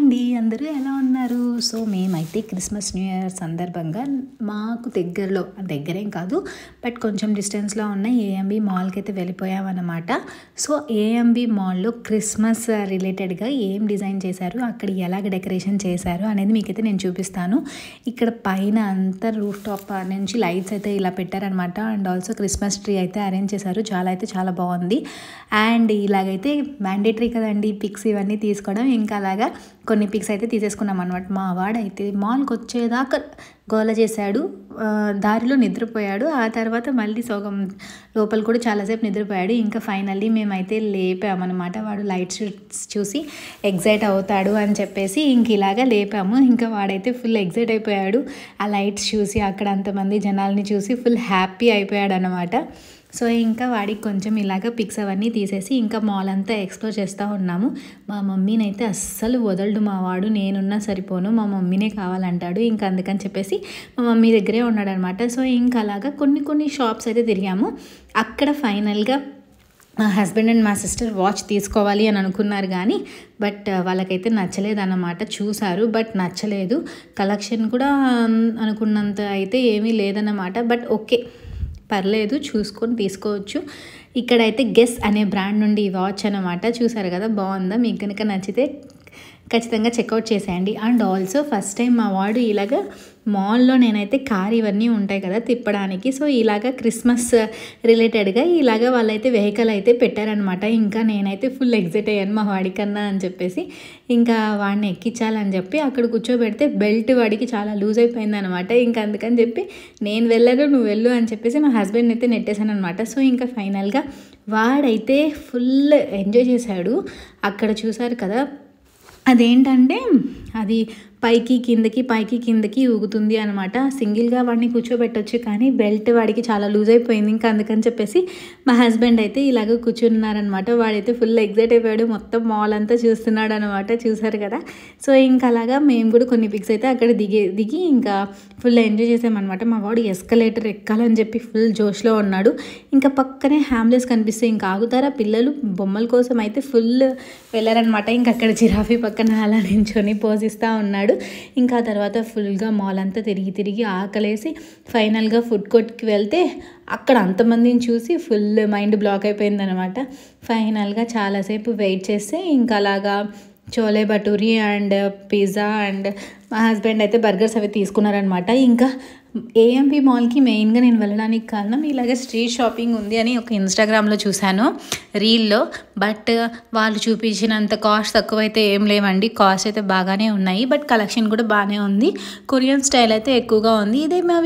అండి, అందరూ ఎలా ఉన్నారు? సో మేమైతే క్రిస్మస్ న్యూ ఇయర్ సందర్భంగా మాకు దగ్గరేం కాదు, బట్ కొంచెం డిస్టెన్స్లో ఉన్న ఏఎంబి మాల్కి అయితే వెళ్ళిపోయామన్నమాట. సో ఏఎంబి మాల్లో క్రిస్మస్ రిలేటెడ్గా ఏం డిజైన్ చేశారు, అక్కడ ఎలాగ డెకరేషన్ చేశారు అనేది మీకైతే నేను చూపిస్తాను. ఇక్కడ పైన అంతా రూఫ్ టాప్ నుంచి లైట్స్ అయితే ఇలా పెట్టారనమాట. అండ్ ఆల్సో క్రిస్మస్ ట్రీ అయితే అరేంజ్ చేశారు. చాలా బాగుంది. అండ్ ఇలాగైతే మ్యాండేటరీ కదండి పిక్స్ ఇవన్నీ తీసుకోవడం. ఇంకా అలాగా కొన్ని పిక్స్ అయితే తీసేసుకున్నాం అనమాట. మా వాడైతే మాల్కి వచ్చేదాకా గోల చేశాడు, దారిలో నిద్రపోయాడు. ఆ తర్వాత మళ్ళీ సగం లోపల కూడా చాలాసేపు నిద్రపోయాడు. ఇంకా ఫైనల్లీ మేమైతే లేపామన్నమాట. వాడు లైట్స్ చూసి ఎగ్జైట్ అవుతాడు అని చెప్పేసి ఇంక ఇలాగా లేపాము. ఇంకా వాడైతే ఫుల్ ఎగ్జైట్ అయిపోయాడు. ఆ లైట్స్ చూసి అక్కడ అంతమంది జనాల్ని చూసి ఫుల్ హ్యాపీ అయిపోయాడు అనమాట. సో ఇంకా వాడికి కొంచెం ఇలాగ పిక్స్ అవన్నీ తీసేసి ఇంకా మాల్ అంతా ఎక్స్ప్లోర్ చేస్తూ ఉన్నాము. మా మమ్మీని అయితే అస్సలు వదలడు మా వాడు, నేనున్నా సరిపోను, మా మమ్మీనే కావాలంటాడు. ఇంకా అందుకని చెప్పేసి మా మమ్మీ దగ్గరే ఉన్నాడనమాట. సో ఇంకా అలాగా కొన్ని షాప్స్ అయితే తిరిగాము. అక్కడ ఫైనల్గా మా హస్బెండ్ అండ్ మా సిస్టర్ వాచ్ తీసుకోవాలి అని అనుకున్నారు, కానీ బట్ వాళ్ళకైతే నచ్చలేదన్నమాట. చూసారు బట్ నచ్చలేదు. కలెక్షన్ కూడా అనుకున్నంత అయితే ఏమీ లేదన్నమాట. బట్ ఓకే, పర్లేదు, చూసుకొని తీసుకోవచ్చు. ఇక్కడైతే గెస్ అనే బ్రాండ్ నుండి ఈ వాచ్ అనమాట. చూసారు కదా, బాగుందా? మీకు కనుక నచ్చితే ఖచ్చితంగా చెక్అవుట్ చేసేయండి. అండ్ ఆల్సో ఫస్ట్ టైం మా వాడు ఇలాగ మాల్లో నేనైతే కార్ ఇవన్నీ ఉంటాయి కదా తిప్పడానికి, సో ఇలాగ క్రిస్మస్ రిలేటెడ్గా ఇలాగ వాళ్ళైతే వెహికల్ అయితే పెట్టారనమాట. ఇంకా నేనైతే ఫుల్ ఎగ్జైట్ అయ్యాను మా వాడికన్నా అని చెప్పేసి. ఇంకా వాడిని ఎక్కించాలని చెప్పి అక్కడ కూర్చోబెడితే బెల్ట్ వాడికి చాలా లూజ్ అయిపోయింది అనమాట. ఇంకా అందుకని చెప్పి నేను వెళ్ళను, నువ్వు వెళ్ళు అని చెప్పేసి మా హస్బెండ్ అయితే నెట్టేశాను అనమాట. సో ఇంకా ఫైనల్గా వాడైతే ఫుల్ ఎంజాయ్ చేశాడు. అక్కడ చూసారు కదా, అదేంటంటే అది పైకి కిందకి ఊగుతుంది అనమాట. సింగిల్గా వాడిని కూర్చోబెట్టొచ్చు, కానీ బెల్ట్ వాడికి చాలా లూజ్ అయిపోయింది. ఇంకా అందుకని చెప్పేసి మా హస్బెండ్ అయితే ఇలాగ కూర్చున్నారనమాట. వాడైతే ఫుల్ ఎగ్జైట్ అయిపోయాడు, మొత్తం మాల్ అంతా చూస్తున్నాడు అనమాట. చూసారు కదా. సో ఇంకా అలాగా మేము కూడా కొన్ని పిక్స్ అయితే అక్కడ దిగి ఇంకా ఫుల్ ఎంజాయ్ చేసామన్నమాట. మా వాడు ఎస్కలేటర్ ఎక్కాలని చెప్పి ఫుల్ జోష్లో ఉన్నాడు. ఇంకా పక్కనే హ్యామ్లెస్ కనిపిస్తే ఇంకా ఆగుతారా పిల్లలు? బొమ్మల కోసం అయితే ఫుల్ వెళ్ళారనమాట. ఇంకా అక్కడ జిరాఫీ పక్కన అలా నించొని పోజిస్తూ ఉన్నాడు. ఇంకా తర్వాత ఫుల్గా మాల్ అంతా తిరిగి ఆకలేసి ఫైనల్గా ఫుడ్ కోర్ట్కి వెళ్తే అక్కడ అంతమందిని చూసి ఫుల్ మైండ్ బ్లాక్ అయిపోయిందనమాట. ఫైనల్గా చాలాసేపు వెయిట్ చేస్తే ఇంకా అలాగా చోలే భటూరి అండ్ పిజ్జా అండ్ మా హస్బెండ్ అయితే బర్గర్స్ అవి తీసుకున్నారనమాట. ఇంకా ఏఎంపి మాల్కి మెయిన్గా నేను వెళ్ళడానికి కారణం ఇలాగ స్ట్రీట్ షాపింగ్ ఉంది అని ఒక ఇన్స్టాగ్రామ్లో చూశాను రీల్లో. బట్ వాళ్ళు చూపించినంత కాస్ట్ తక్కువైతే ఏం లేవండి. కాస్ట్ అయితే బాగానే ఉన్నాయి, బట్ కలెక్షన్ కూడా బాగానే ఉంది. కొరియన్ స్టైల్ అయితే ఎక్కువగా ఉంది. ఇదే మా